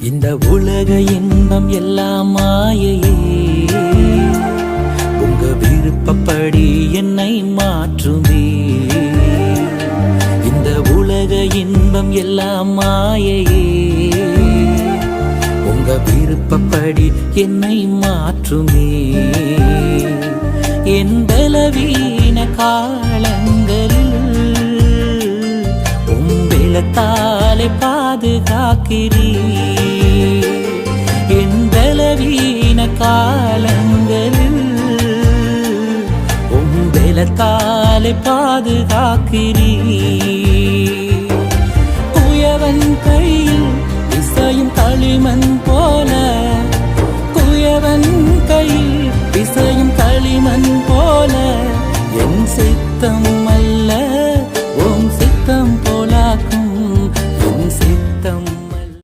இந்த உலக இன்பம் எல்லாம் மாயையே, உங்க விருப்பப்படி என்னை மாற்றுமே. இந்த உலக இன்பம் எல்லாம் மாயையே, உங்க விருப்பப்படி என்னை மாற்றுமே. என் பலவீன காலங்களில் உம்பெலத்தாலே பாதுகாக்கிறீ. என் பலவீன காலங்களில் உம்பெலத்தாலே பாதுகாக்கிறீ. உயவன் கையில்